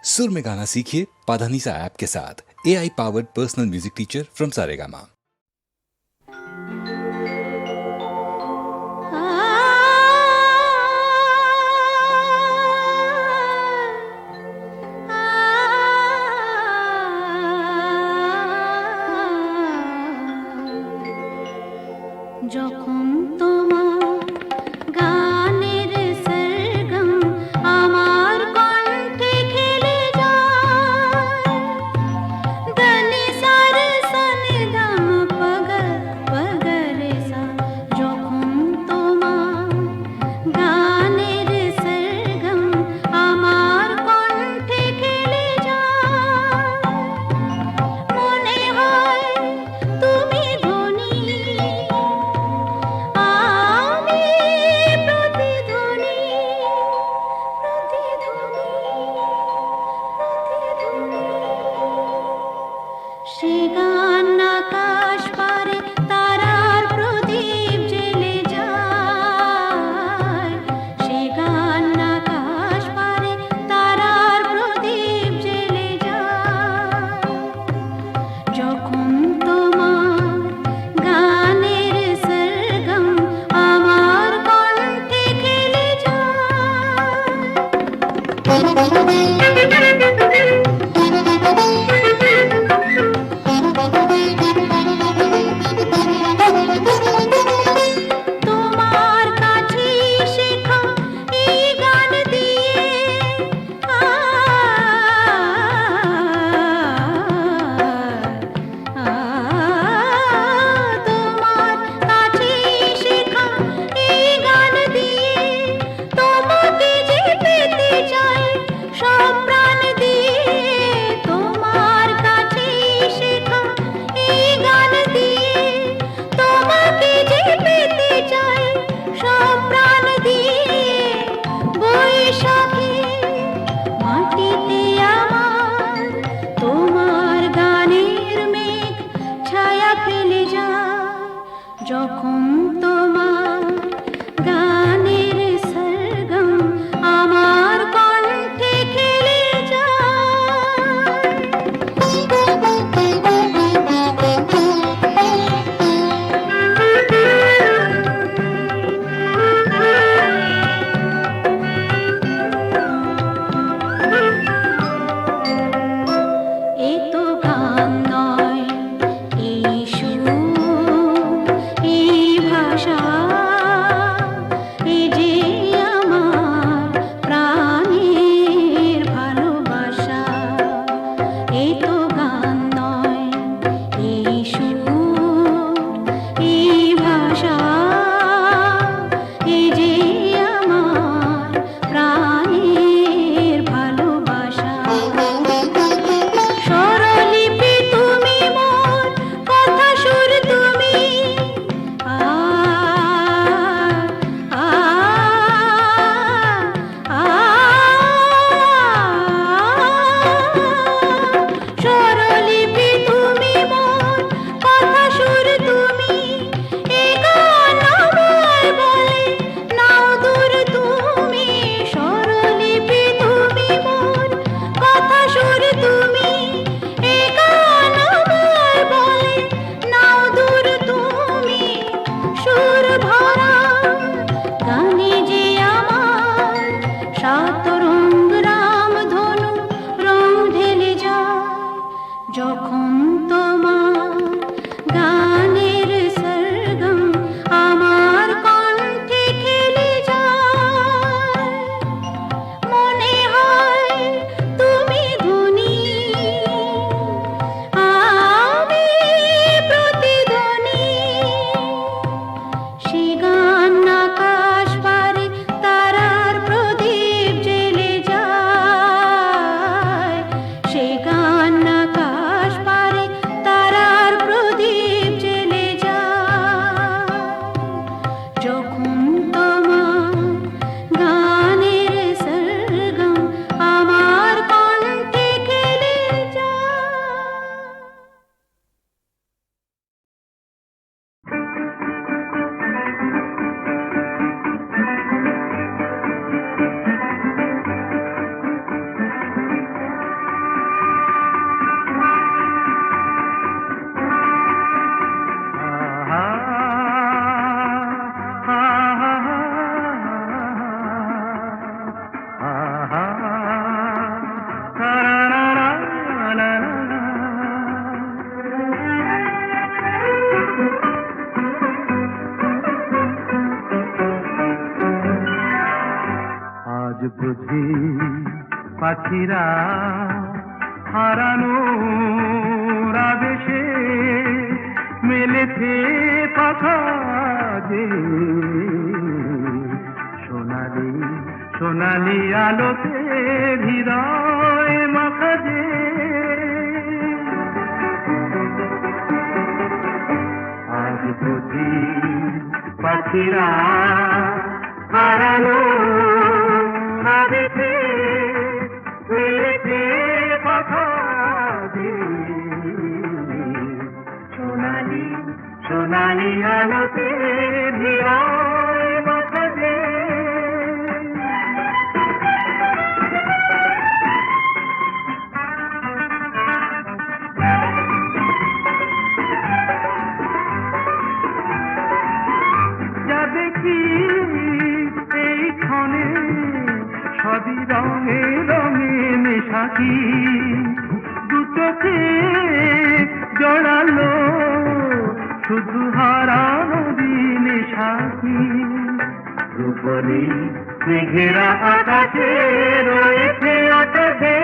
सुर में गाना सीखिए पाधानीसा ऐप के साथ। AI powered personal music teacher from Saregama. যখন তোমার গানের সরগম আমার কণ্ঠে খেলে যায়, দনি সার সনি দম পগ পগ রে সা। যখন তোমার গানের সরগম আমার কণ্ঠে খেলে যায়, মনে হয় তুমি ধনী, আমি প্রতিধ্বনি, প্রতিধ্বনি, প্রতিধ্বনি। সে গান আকাশ পারে তারার প্রদীপ জ্বেলে যায়, সে গান আকাশ পারে তারার প্রদীপ জ্বেলে যায়। যখন তোমার গানের সরগম আমার কণ্ঠে খেলে তোমার কাছে শেখা এই গান দিয়ে তোমার কাছে শেখা এই গান দিয়ে তোমাকে যে পেতে চাই সব প্রাণ দিয়ে। পাখিরা হারানো আবেশে মেলেছে পাখা যে সোনালি সোনালি আলোতে হৃদয় মাখা যে আজ বুঝি পাখিরা হারানো আবেশে মেলেছে পাখা যে সোনালি সোনালি আলোতে হৃদয় মাখা যে যা দেখি এই ক্ষণে সবই রঙে রঙে মেশাকি দু চোখে জড়ালো শুধু হারানো দিনে সাথী রূপলি মেঘেরা আকাশে রয়েছে আকাশে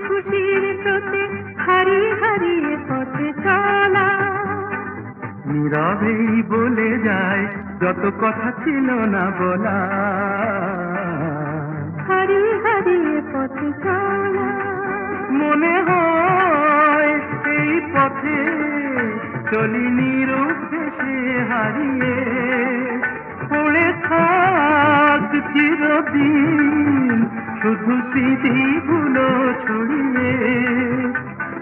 খুশির স্রোতে হারিয়ে হারিয়ে পথে চলা নীরবেই বলে যায় যত কথা ছিল না বলা হারিয়ে হারিয়ে পথে চলা মনে হয় এই পথে চলি নিরুদ্দেশে হারিয়ে পড়ে থাক চিরদিন শুধু স্মৃতিগুলো ছড়িয়ে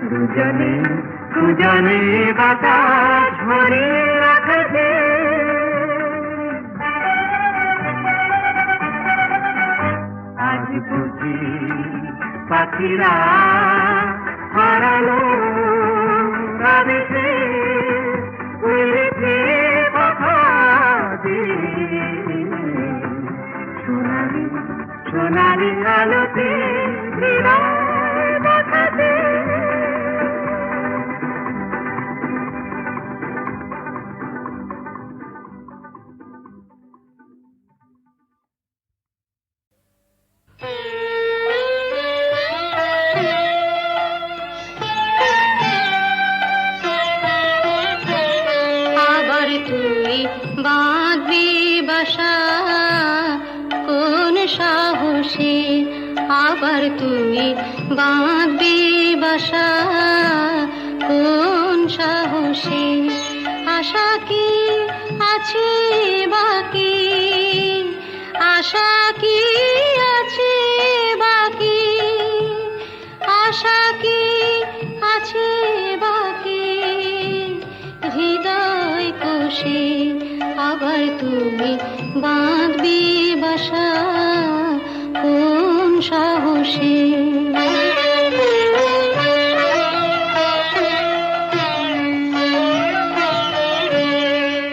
দুজনে দুজনে বাতাস ভরে রাখবে আজ বুঝি পাখিরা হারালো আবেশে উড়েছে পাখা যে সোনালি সোনালি আলোতে হৃদয় মাখা যে আবার তুই বাঁধবি বাসা কোন সাহসে আবার তুই বাঁধবি বাসা কোন সাহসে আশা কি আছে বাকি আশা কি আছে বাকি আশা কি আছে বাকি হৃদয় কোষে আবার তুমি বাঁধবি বাসা কোন সাহসে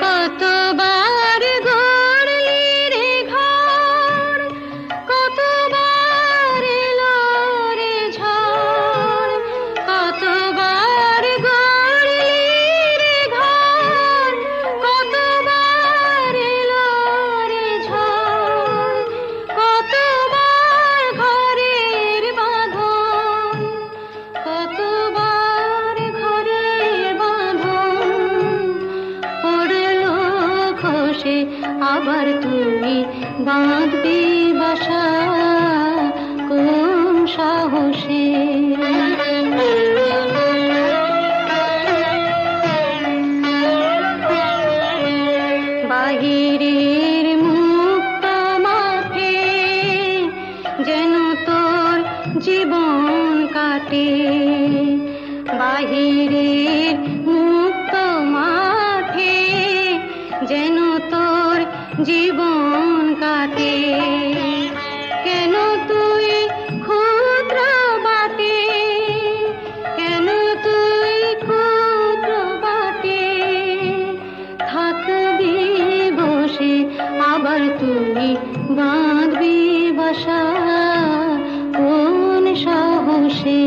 কতবার গড়লি রে ঘর কতবার এলো রে ঝড় কতবার গড়লি রে ঘর কতবার এলো রে ঝড় কতবার ঘরের বাঁধন কতবার ঘরের বাঁধন পড়লো খসে আবার তুমি বাঁধবি বাসা কোন সাহসে বাহিরের মুক্ত মাঠে যেন তোর জীবন কাটে বাহিরের মুক্ত মাঠে যেন তোর জীবন কাটে কেন তুই ক্ষুদ্র বাটে কেন তুই ক্ষুদ্র বাটে থাকবি বসে আবার তুই বাঁধবি বাসা কোন সাহসে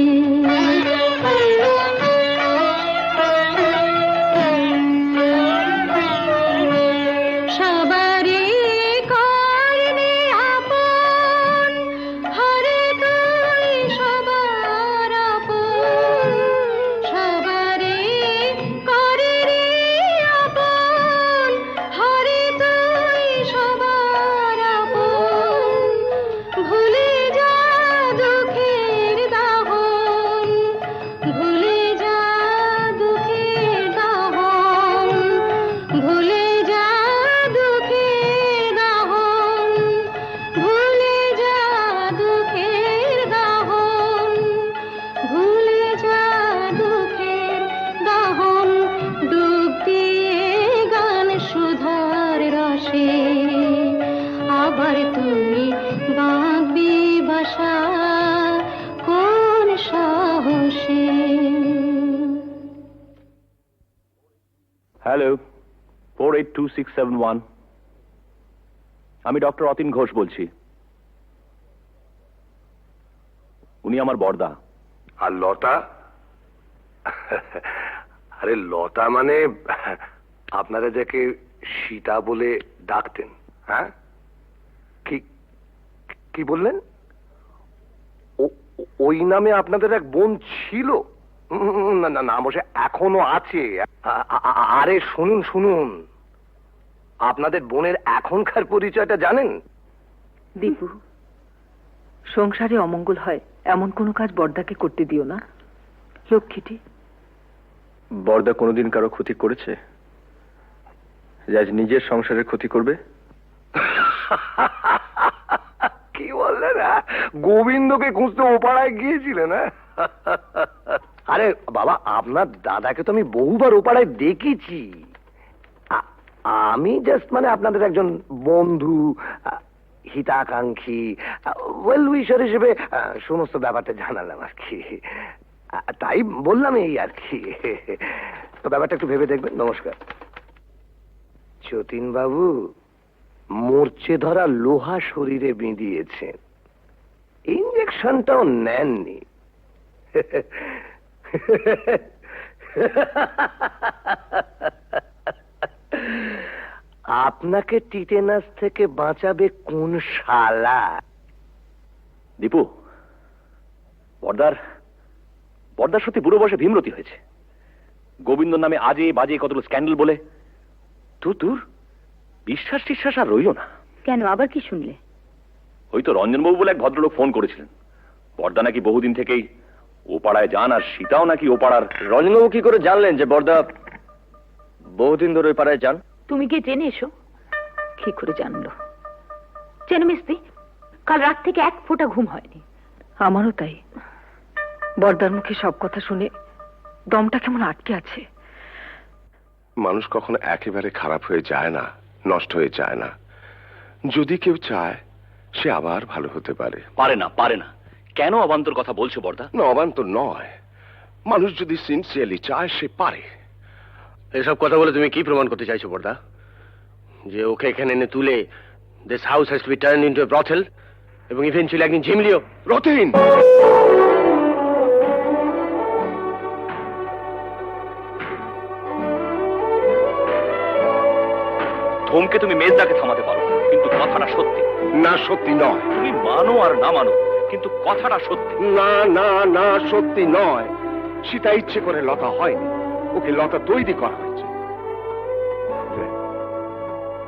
আবার তুই বাঁধবি বাসা কোন সাহসে। হ্যালো, 482671। আমি ডক্টর অতীন ঘোষ বলছি। উনি আমার বড়দা। আর লতা? আরে লতা মানে আপনারা যাকে সীতা বলে ডাকতেন। হ্যাঁ, কি কি বললেন? ওই নামে আপনাদের এক বোন ছিল? না না না, বসে এখনো আছে। আরে শুনুন শুনুন, আপনাদের বোনের এখনকার পরিচয়টা জানেন? দীপু, সংসারে অমঙ্গল হয় এমন কোনো কাজ বড়দাকে করতে দিও না, লক্ষ্মীটি। বড়দা কোনোদিন কারো ক্ষতি করেছে যে আজ নিজের সংসারের ক্ষতি করবে? কি বললেন? গোবিন্দকে খুঁজতে ওপাড়ায় গিয়েছিলেন? আরে বাবা, আপনার দাদাকে তো আমি বহুবার ওপাড়ায় দেখেছি। আমি জাস্ট মানে আপনাদের একজন বন্ধু, হিতাকাঙ্ক্ষী, ওয়েল উইশার হিসেবে সমস্ত ব্যাপারটা জানালাম আর কি। তাই বললাম এই আর কি। তো ব্যাপারটা একটু ভেবে দেখবেন। নমস্কার। যতীন বাবু মরচে ধরা লোহা শরীরে বিঁধিয়েছেন, ইঞ্জেকশনটাও নেননি। আপনাকে টিটেনাস থেকে বাঁচাবে কোন শালা? দীপু, বড়দার সত্যি বুড়ো বয়সে ভীমরতি হয়েছে। গোবিন্দর নামে আজে বাজে কতগুলো স্ক্যান্ডাল বলে তোর বিশ্বাস টিশ্বাস আর রইল না। কেন, আবার কি শুনলে? ওই তো রঞ্জনবাবু বলে এক ভদ্রলোক ফোন করেছিলেন। বড়দা নাকি বহুদিন থেকেই ও পাড়ায় যান, আর সীতাও নাকি ও পাড়ার। রঞ্জনবাবু কি করে জানলেন যে বড়দা বহুদিন ধরে ওই পাড়ায় যান? তুমি গিয়ে জেনে এসো। কি করে জানলো? জেনে মিস্তি, কাল রাত থেকে এক ফোঁটা ঘুম হয়নি। আমারও তাই। বড়দার মুখে সব কথা শুনে দমটা কেমন আটকে আছে। মানুষ কখনো একেবারে খারাপ হয়ে যায় না, নষ্ট হয়ে যায় না। যদি কেউ চায় সে আবার ভালো হতে পারে। পারে না। কেন অবান্তর কথা বলছো বড়দা? না, অবান্তর নয়। মানুষ যদি সিনসিয়ারলি চায় সে পারে। এসব কথা বলে তুমি কি প্রমাণ করতে চাইছো বড়দা? যে ওকে এখানে এনে তুলে this house has to be turned into a brothel এবং ইভেন্চুয়ালি একদিন ঝিমলিও? রতিন, ধমকে তুমি মেজদাকে থামাতে পারো, কিন্তু কথাটা সত্যি। না সত্যি নয়। তুমি মানো আর না মানো, কিন্তু কথাটা সত্যি। না না না, সত্যি নয়। সীতা ইচ্ছে করে লতা হয়নি, ওকে লতা তৈরি করা হয়েছে।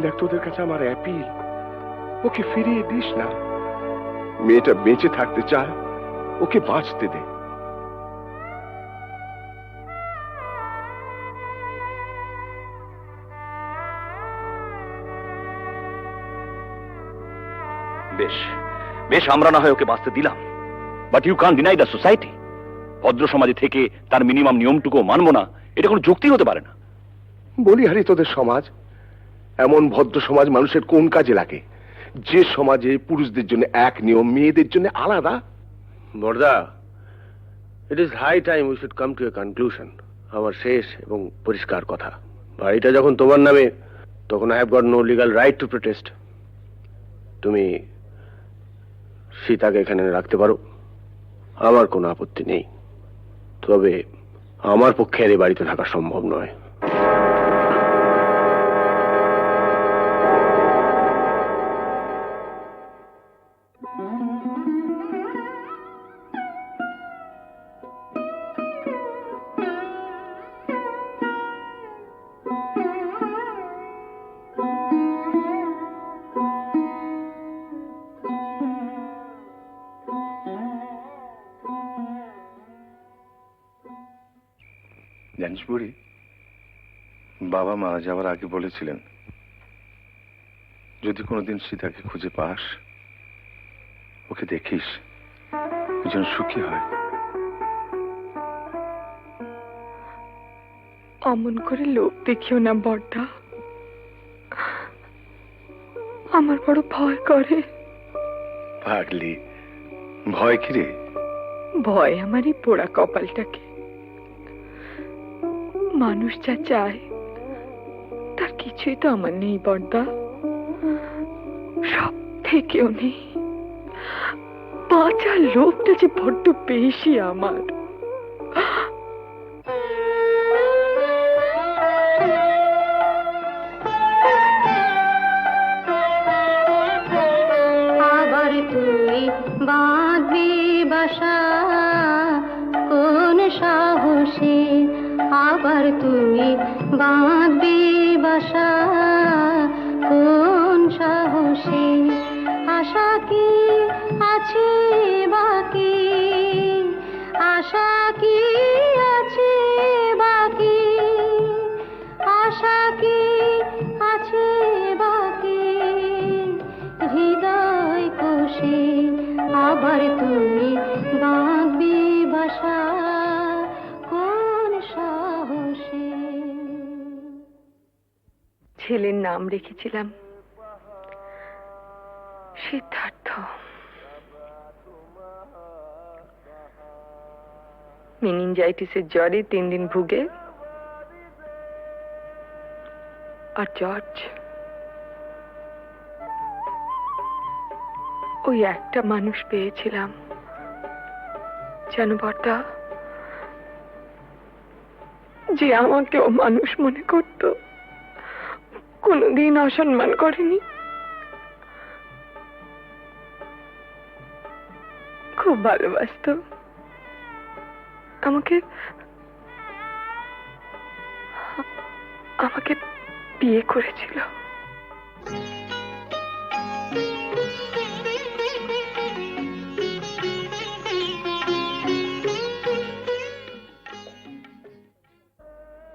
দেখ, তোদের কাছে আমার অ্যাপিল, ওকে ফিরিয়ে দিস না। মেয়েটা বেঁচে থাকতে চায়, ওকে বাঁচতে দে। বেশ, আমরা না হয় ওকে বাঁচতে দিলাম, but you can't deny the society. ভদ্র সমাজে থেকে তার মিনিমাম নিয়মটুকু মানবো না, এটা কোনো যুক্তি হতে পারে না। বলি হারি, তোদের সমাজ এমন ভদ্র সমাজ মানুষের কোন কাজে লাগে? যে সমাজে পুরুষদের জন্য এক নিয়ম, মেয়েদের জন্য আলাদা। বড়দা, it is high time we should come to a conclusion. আমার শেষ এবং পরিষ্কার কথা, বাড়িটা যখন তোমার নামে, তখন I have got no legal right to protest. তুমি সীতাকে এখানে রাখতে পারো, আমার কোনো আপত্তি নেই। তবে আমার পক্ষে আর এই বাড়িতে থাকা সম্ভব নয়। জানিস বুড়ি, বাবা মারা যাওয়ার আগে বলেছিলেন যদি কোনোদিন সীতাকে খুঁজে পাস, ওকে দেখিস, ও যেন সুখী হয়। অমন করে লোভ দেখিও না বড়দা। আমার বড় ভয় করে। পাগলি, ভয় কি রে? ভয় আমার এই পোড়া কপালটাকে। মানুষ যা চায় তার কিছুই তো আমার নেই বর্দা, সব থেকেও নেই। বাঁচার লোকটা যে বড্ড বেশি আমার। আবার তুই বাঁধবি বাসা কোন সাহসে, আবার তুই বাঁধবি বাসা কোন সাহসে, আশা কি আছে বাকি, আশা কি আছে বাকি, আশা কি আছে বাকি হৃদয় কোষে, আবার তুমি বাঁধবি বাসা কোন সাহসে। ছেলের নাম রেখেছিলাম সিদ্ধার্থ। মেনিনজাইটিসের জ্বরে 3 দিন ভুগে, আর জর্জ ওই একটা মানুষ পেয়েছিলাম জানো বর্দা, যে আমাকেও মানুষ মনে করত, কোনোদিন অসম্মান করেনি, খুব ভালোবাসতো আমাকে। আমাকে বিয়ে করেছিল।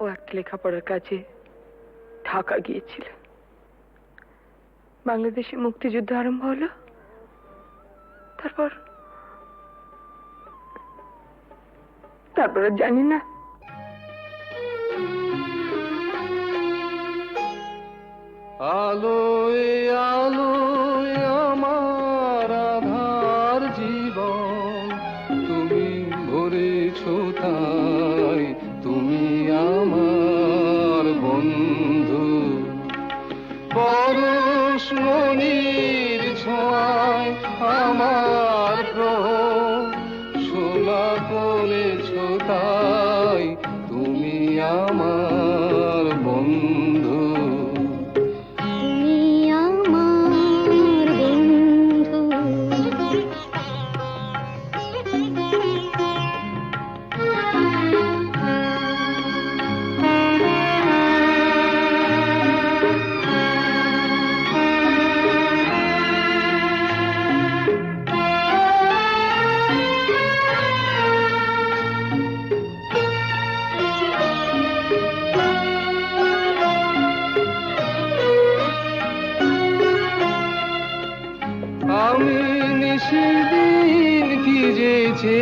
ও একটা লেখাপড়ার কাজে ঢাকা গিয়েছিল। বাংলাদেশে মুক্তিযুদ্ধ আরম্ভ হলো, তারপর আর জানি না। আলোয় আলোয় আমার আধার জীবন, তুমি ভরেছ তাই, তুমি আমার বন্ধু। পরশমণির ছোঁয়ায় আমার গ্রহ সোনা করেছ তাই, তুমি আমার বন্ধু। তুমি আমার বন্ধু, আমি নিশিদিন কি যেছে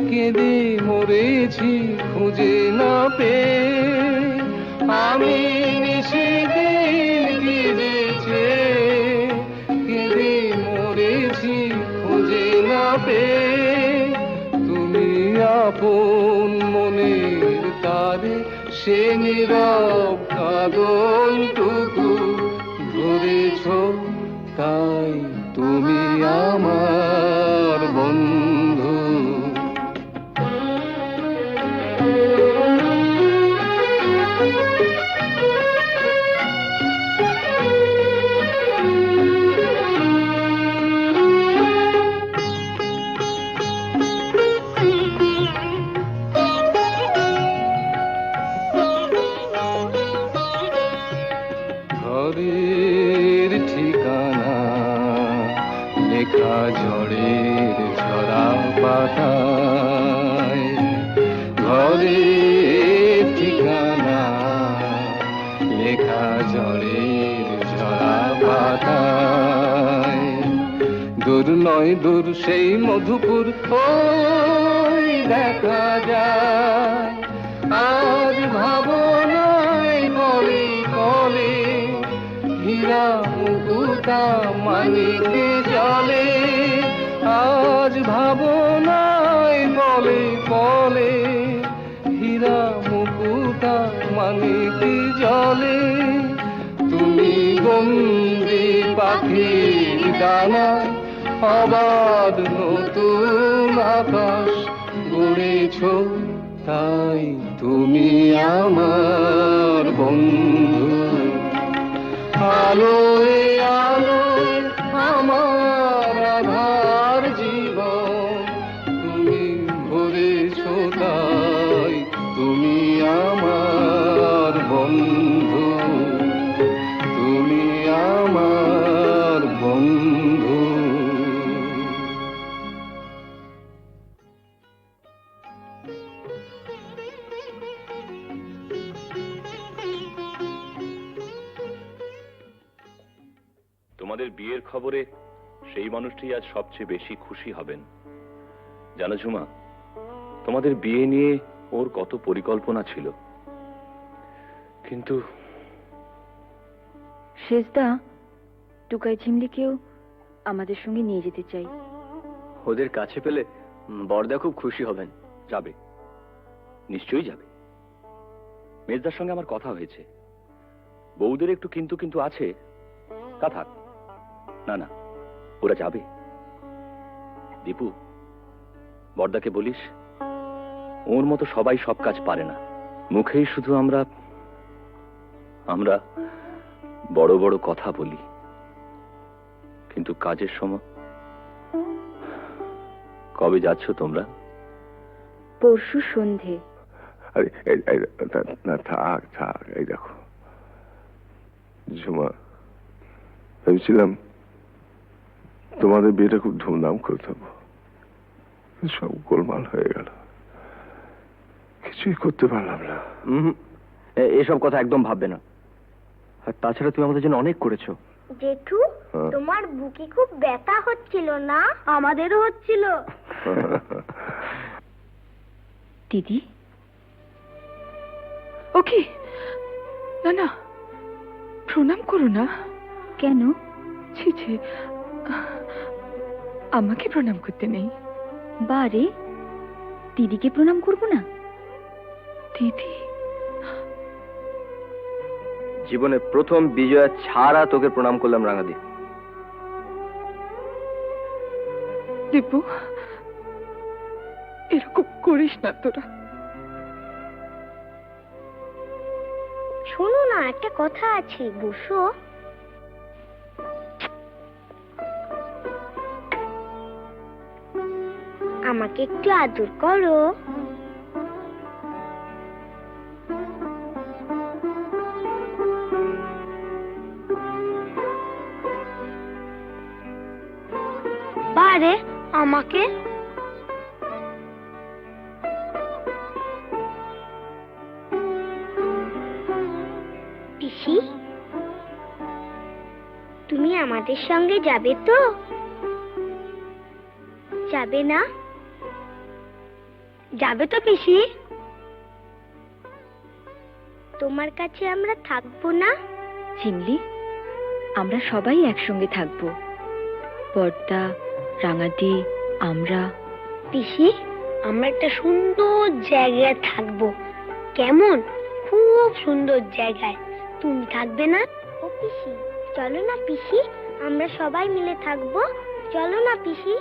কেঁদে মরেছি খুঁজে না পেয়ে, আমি নিশিদিন কি যেছে কেঁদে মরেছি খুঁজে না পেয়ে, তুমি আপন মনের তারে সে নীরব কাঁদনটুকু ধরেছ তাই, তুমি আমার বন্ধু। ঘরের ঠিকানা লেখা ঝড়ের ঝরা পাতায়, ঘরের ঠিকানা লেখা ঝড়ের ঝরা পাতায়। দূর নয় দূর সেই মধুপুর ওই দেখা যায়, আজ ভাবনায় কলে কলে হীরা মুকুতা মানিকে জলে, আজ ভাবনায় বলে বলে, হীরা মুকুতা মানিকে জলে, তুমি বন্দি পাখির ডানায় অবাধ নতুন আকাশ গড়েছ, তাই তুমি আমার বন্ধু। আলোয় আলোয় আমার আধার জীবন, তুমি ভরেছ, তাই তুমি আমার বন্ধু, তুমি আমার বন্ধু। তোমাদের বিয়ের খবরে সেই মানুষটি আজ সবচেয়ে বেশি খুশি হবেন। জানো ঝুমা, তোমাদের বিয়ে নিয়ে ওর কত পরিকল্পনা ছিল, কিন্তু শেষদা, টুকাই ঝিমলিকেও আমাদের সঙ্গে নিয়ে যেতে চাই। ওদের কাছে পেলে বড়দা খুব খুশি হবেন। যাবে, নিশ্চয়ই যাবে। মেজদার সঙ্গে আমার কথা হয়েছে, বউদের একটু কিন্তু কিন্তু আছে, তা থাক। না না, ওরা যাবে। দীপু, বড়দাকে বলিস ওর মতো সবাই সব কাজ পারে না। মুখেই শুধু আমরা আমরা বড় বড় কথা বলি, কিন্তু কাজের সময়। কবে যাচ্ছ তোমরা? পরশু সন্ধে। আরে না, থাক থাক। এই দেখো ঝুমা, ভেবেছিলাম তোমাদের বিয়েটা খুব ধুমধাম করতে হবে, সব গোলমাল হয়ে গেল, কিছুই করতে পারলাম না। এসব কথা একদম ভাববে না। আর তাছাড়া তুমি আমাদের জন্য অনেক করেছো। জেঠু, হ্যাঁ। তোমার বুকে খুব ব্যথা হচ্ছিল না? আমাদেরও হচ্ছিল। দিদি, ওকে, না না, প্রণাম করো না। কেন? ছি ছি, আমাকে প্রণাম করতে নেই। বারে, দিদিকে প্রণাম করব না? দিদি, জীবনে প্রথম বিজয়া ছাড়া তোকে প্রণাম করলাম রাঙাদি। দীপু, এরকম করিস না তোরা। শোনো না, একটা কথা আছে, বসো। আমাকে একটু আদর করো। বারে, আমাকে পিসি, তুমি আমাদের সঙ্গে যাবে তো? যাবে না? যাবে তো পিসি? তোমার কাছে আমরা থাকবো না? চিমলি, আমরা সবাই একসঙ্গে থাকবো। বড়দা, রাঙাদি, আমরা। পিসি, আমরা একটা সুন্দর জায়গায় থাকবো। কেমন? খুব সুন্দর জায়গায়। তুমি থাকবে না? ও পিসি, চলো না পিসি, আমরা সবাই মিলে থাকবো। চলো না পিসি।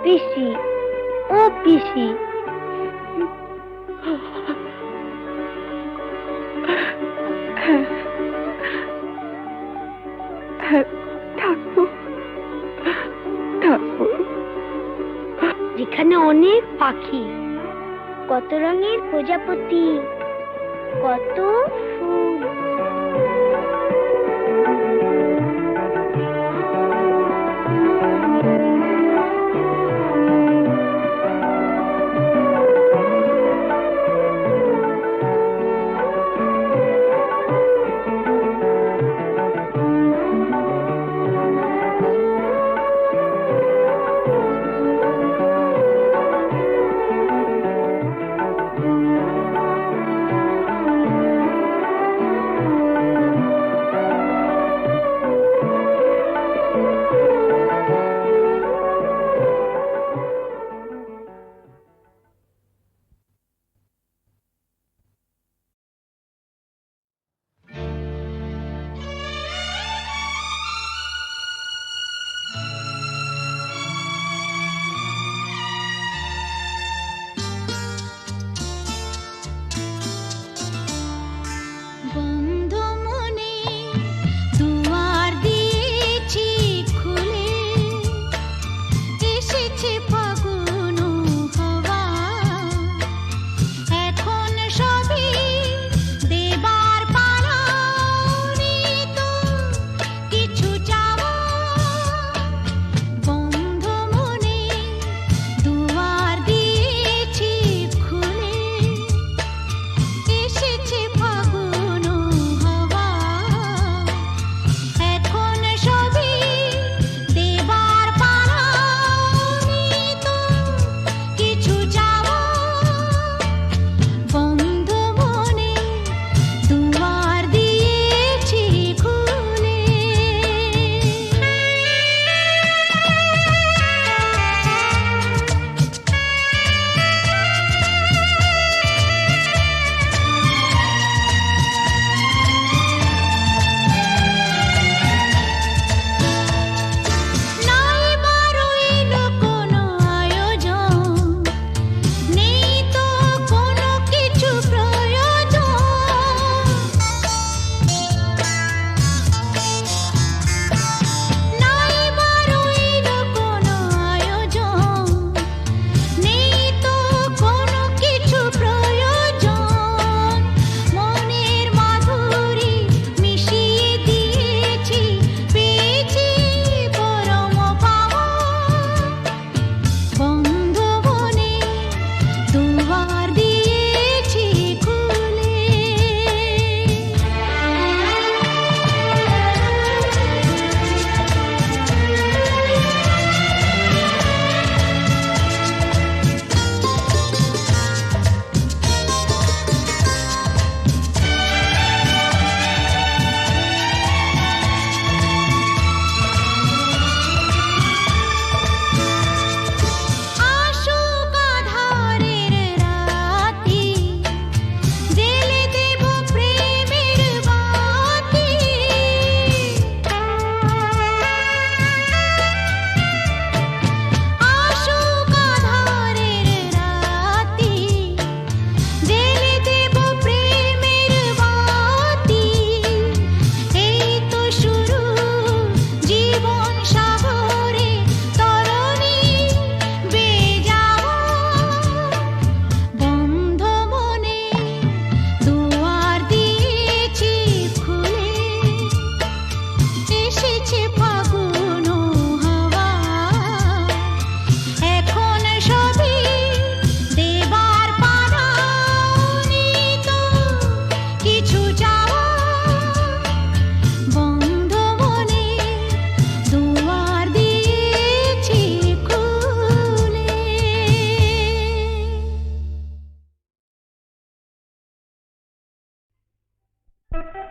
পিসি, ও পিসি। থাকবো, থাকবো। যেখানে অনেক পাখি, কত রঙের প্রজাপতি, কত ফুল।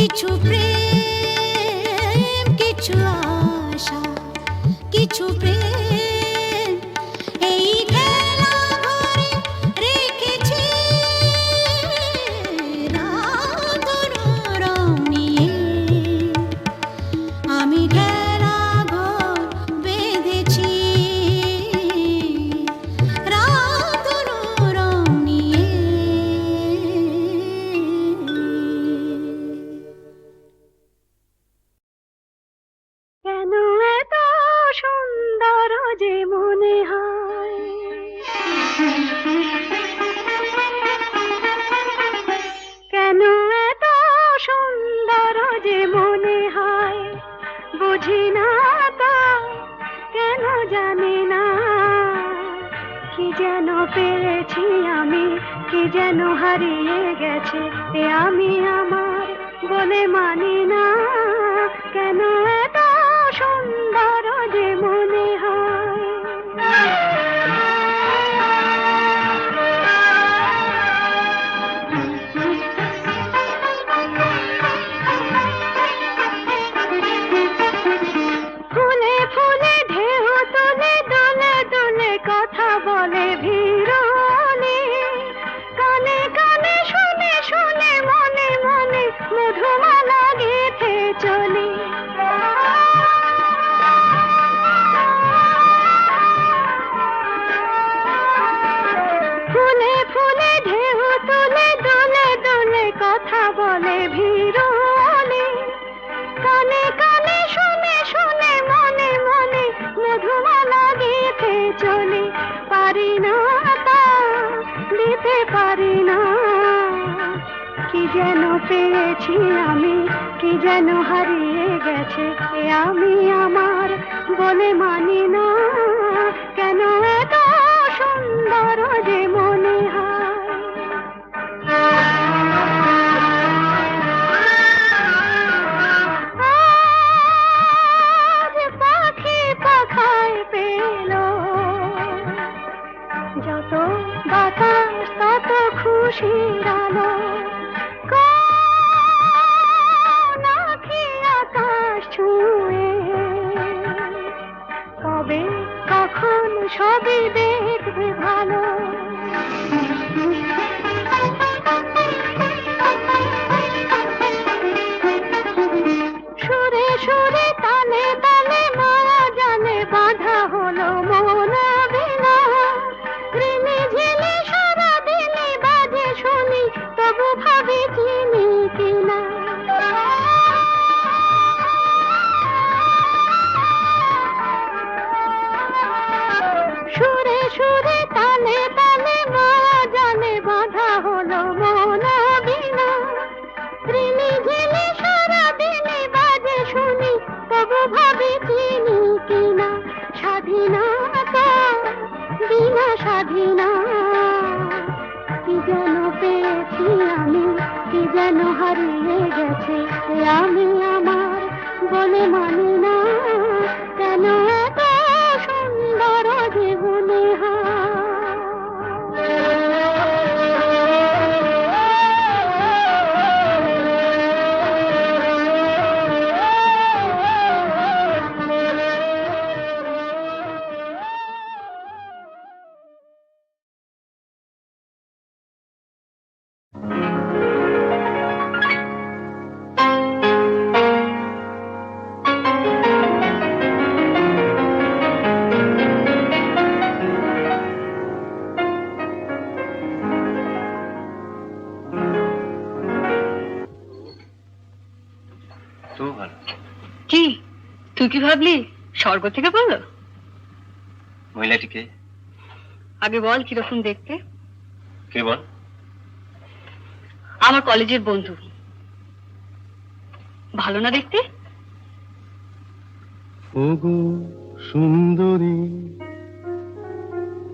কিছু প্রেম কিছু আশা কিছু প্রেম এই খেলা ঘরে রেখেছি রাতের রং নিয়ে আমি খেলা ঘর বেঁধেছি রাতের রং নিয়ে কেন এত সুন্দর যে মনে হয় কেন এত সুন্দর যে মনে হয় বুঝি না তো কেন জানি না কি যেন পেয়েছি আমি কি যেন হারিয়ে গেছে এ আমি আমার বলে মানি না কেন এত সুন্দর যে মনে হয় ফুলে ফুলে ঢেউ তুলে দোলে দোলে কথা বলে ভিড়নে কানে কানে শুনে শুনে মনে মনে মধুমালা গেথে চলে ফুলে ফুলে ঢেউ তুলে দোলে দোলে কথা বলে ভিড়নে কানে কানে শুনে শুনে মনে মনে মধুমালা গেথে চলে পারি না তা দিতে পারি না কি যেন পেয়েছি আমি কি যেন হারিয়ে গেছে এ আমি আমার বলে মানি না কেন এত সুন্দর যে মনে আজ পাখি পাখায় পেল যত বাতাস তত খুশির আলো কোন আঁখি আকাশ ছুঁয়ে কবে কখন সবই দেখবে ভালো সুরে সুরে তালে তালে মায়া জানে বাঁধা হলো মন বিনা ঋণে ঝিলে সারা দিনে বাজে শুনি তবু ভাবি চিনি কিনা সুরে সুরে তালে তালে মায়া জানে বাঁধা হলো মন বিনা ঋণে ঝিলে সারা দিনে বাজে শুনি তবু ভাবি চিনি কিনা স্বাধীনতা বিনা স্বাধীনা কি যেন পেয়েছি আমি কি যেন হারিয়ে গেছে এ আমি আমার বলে মানি না কেন এত সুন্দর জীবনে কি তুই কি ভাবলি স্বর্গ থেকে বললো মহিলাটিকে আগে বল কিরকম দেখতে কে বল আমার কলেজের বন্ধু ভালো না দেখতে ওগো সুন্দরী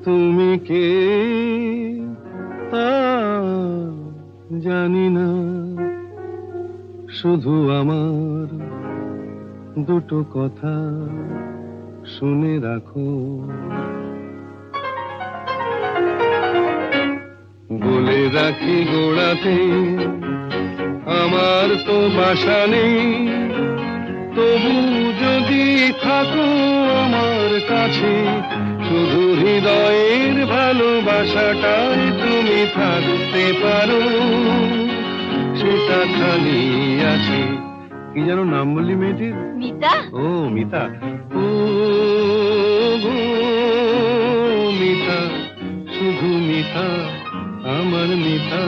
তুমি কে তা জানি না শুধু আমার দুটো কথা শুনে রাখো বলে রাখি গোড়াতে আমার তো বাসা নেই, তবু যদি থাকো আমার কাছে, শুধু হৃদয়ের ভালোবাসাটাই তুমি থাকতে পারো, সেটা খালি আছে। কি যেন নাম বললি মেয়েটির? মিতা। ও মিতা। ও গো মিতা, শুধু মিতা, আমার মিতা।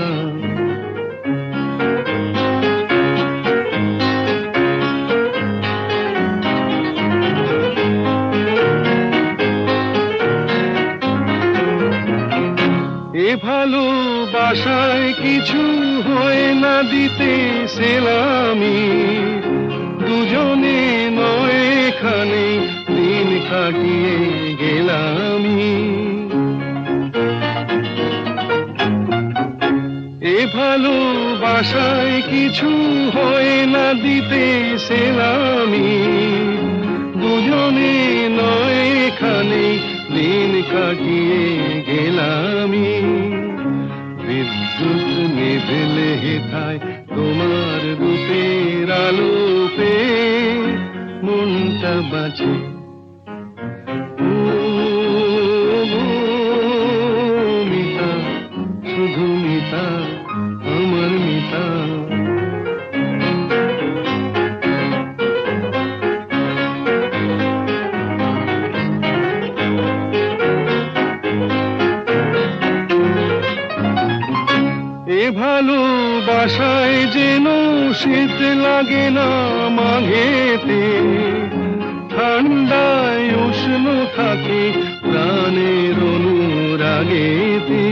এ ভালোবাসায় কিছু হয় না দিতে সেলামি, দুজনে নয় এখানে দিন কাটিয়ে গেলামি। এ ভালোবাসায় কিছু হয় না দিতে সেলামি, দুজনে নয় এখানে দিন কাটিয়ে গেলামি। বিদ্যুৎ নিভেলে হেথায় তোমার রূপের আলো পেয়ে মনটা বাঁচে। ও গো মিতা, শুধু মিতা, আমার মিতা। এ ভালোবাসায় যেন শীত লাগে না মাঘেতে, ঠান্ডায় উষ্ণ থাকে প্রাণের অনুরাগেতে।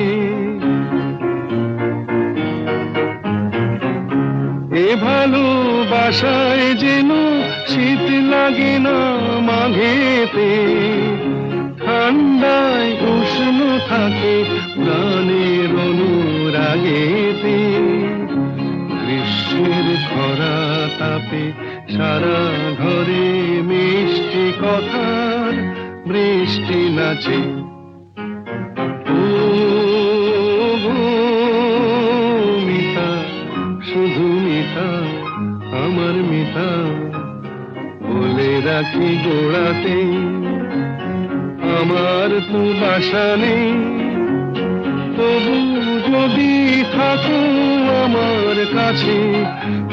এ ভালোবাসায় যেন শীত লাগে না মাঘেতে, ঠান্ডায় উষ্ণ থাকে প্রাণের অনুরাগেতে। গ্রীষ্মের খরা তাপে সারা ঘরে মিষ্টি কথার বৃষ্টি নাচে। ও গো মিতা, শুধু মিতা, আমার মিতা। বলে রাখি গোড়াতে, আমার তো বাসা নেই, তবু যদি থাকো আমার কাছে,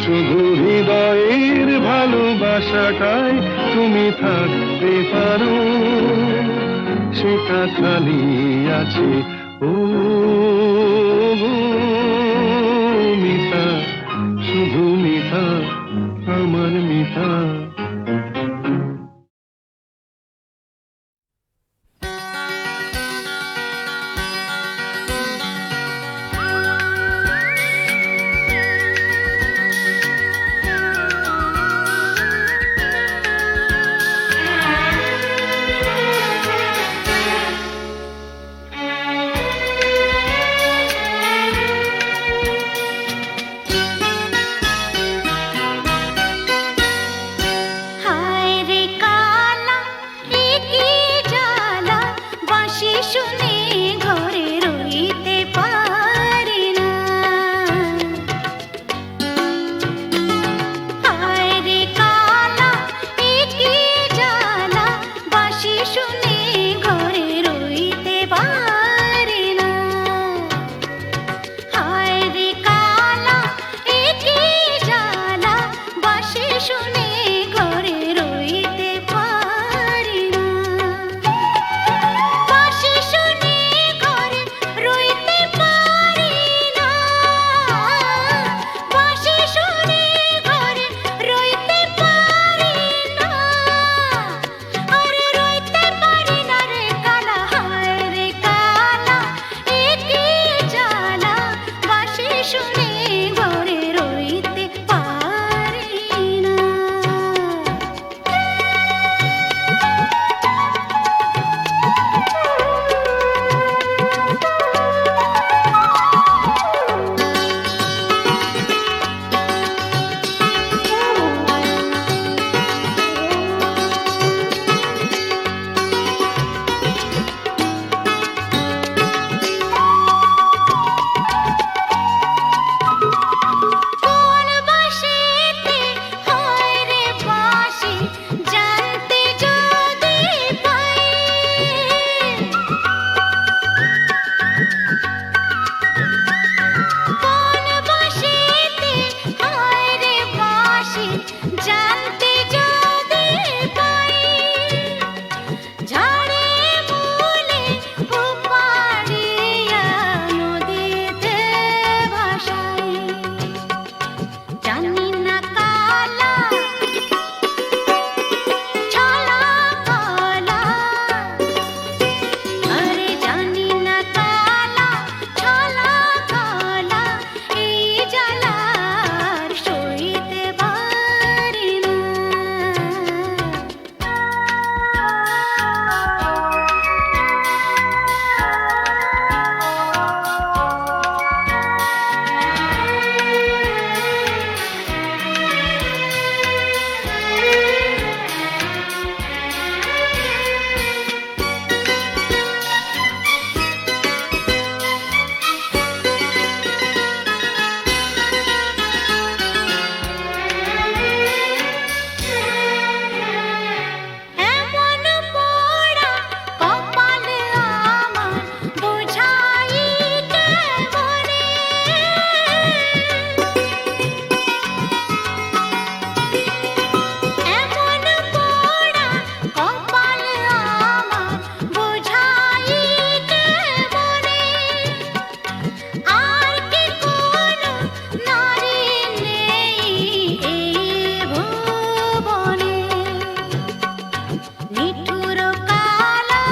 শুধু হৃদয়ের ভালোবাসাটাই তুমি থাকতে পারো, সেটা খালি আছে। ও গো মিতা, শুধু মিতা, আমার মিতা। জানতে যদি পাই ঝাড়ে মূলে উপাড়িয়া নদীতে ভাসাই জানি না কালা ছলা কলা আরে জানি না কালা ছলা কলা এই জ্বালার সইতে পারি না এমন পোড়া কপাল আমার বোঝাইতে মনে এমন পোড়া কপাল আমার বোঝাইতে মনে আর কি কোনো নারী নেই এই ভুবনে নিঠুর কালা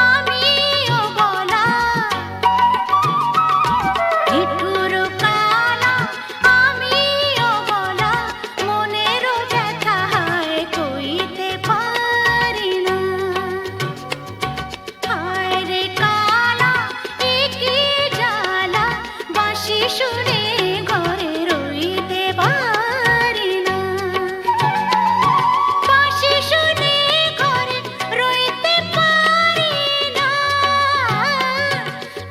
আমিও বলা নিঠুর কালা আমিও বলা মনের ব্যথায় কইতে পারি না হায় রে কালা একি জ্বালা বাঁশি শুনে ঘরে রইতে পারি না বাঁশি শুনে ঘরে রইতে পারি না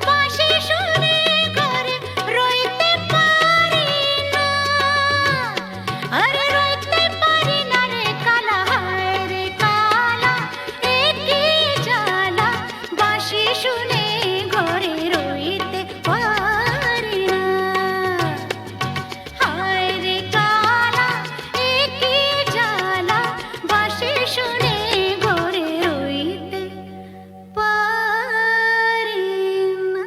বাঁশি শুনে ঘরে রইতে পারি না আরে রইতে পারি না রে কালা হায় রে কালা একি জ্বালা বাঁশি শুনে ঘরে রইতে পারি না হায় রে কালা একি জ্বালা বাঁশি শুনে ঘরে রইতে পারি না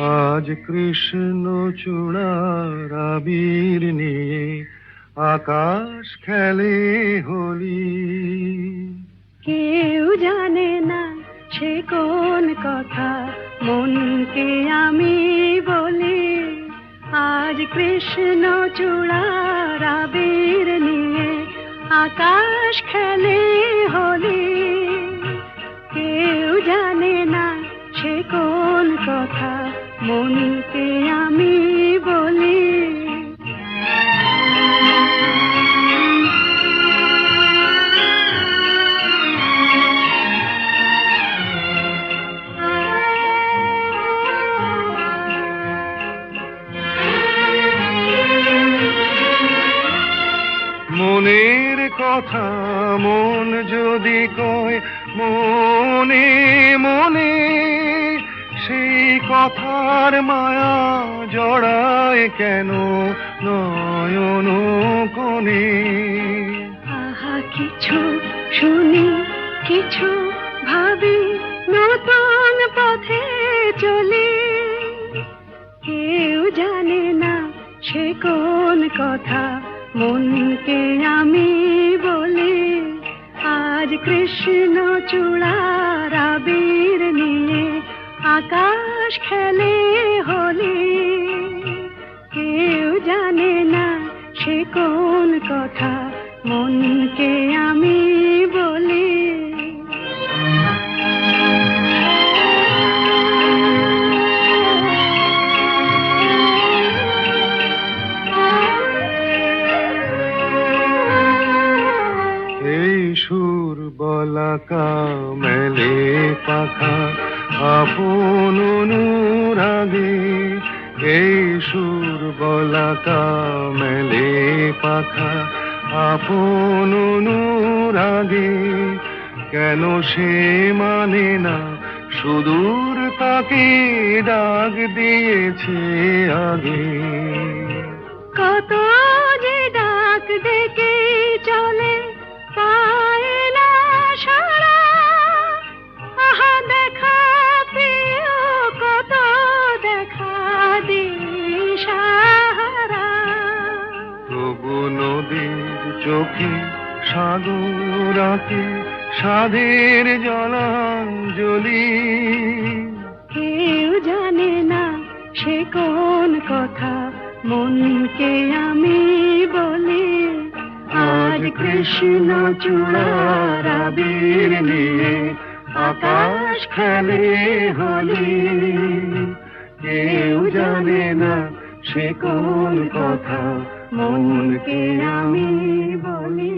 আজ কৃষ্ণ চূড়ার আবির নিয়ে আকাশ খেলে হোলি কেউ জানে না সে কোন কথা মনকে আমি বলি আজ কৃষ্ণ চূড়ার আবির নিয়ে আকাশ খেলে হোলি কেউ জানে না সে কোন কথা মনকে আমি বলি মনের কথা মন যদি কয় মনে মনে সেই কথার মায়া জড়ায় কেন নয়ন কোণে আহা কিছু শুনি কিছু ভাবি নতুন পথে চলি কেউ জানে না সে কোন কথা মনকে আমি বলি আজ কৃষ্ণ চূড়ার আবির নিয়ে আকাশ খেলে হোলি কেউ জানে না সে কোন কথা মনকে আমি বলি এই সুর বলাকা মেলে পাখা আপন অনুরাগে এই সুর বলাকা মেলে পাখা আপন অনুরাগে, কেন সে মানে না সুদূর তাকে ডাক দিয়েছে আগে। কত যে ডাক ডেকে চলে পায় না সারা, আহা দেখা প্রিয় কত দেখা দিশাহারা। তবু নদীর চোখে সাগর আঁকে সাধের জলাঞ্জলি, কেউ জানে না সে কোন কথা মনকে আমি বলি। আজ কৃষ্ণ চূড়ার আবির নিয়ে আকাশ খেলে হোলি, কেউ জানে না সে কোন কথা মনকে আমি বলি।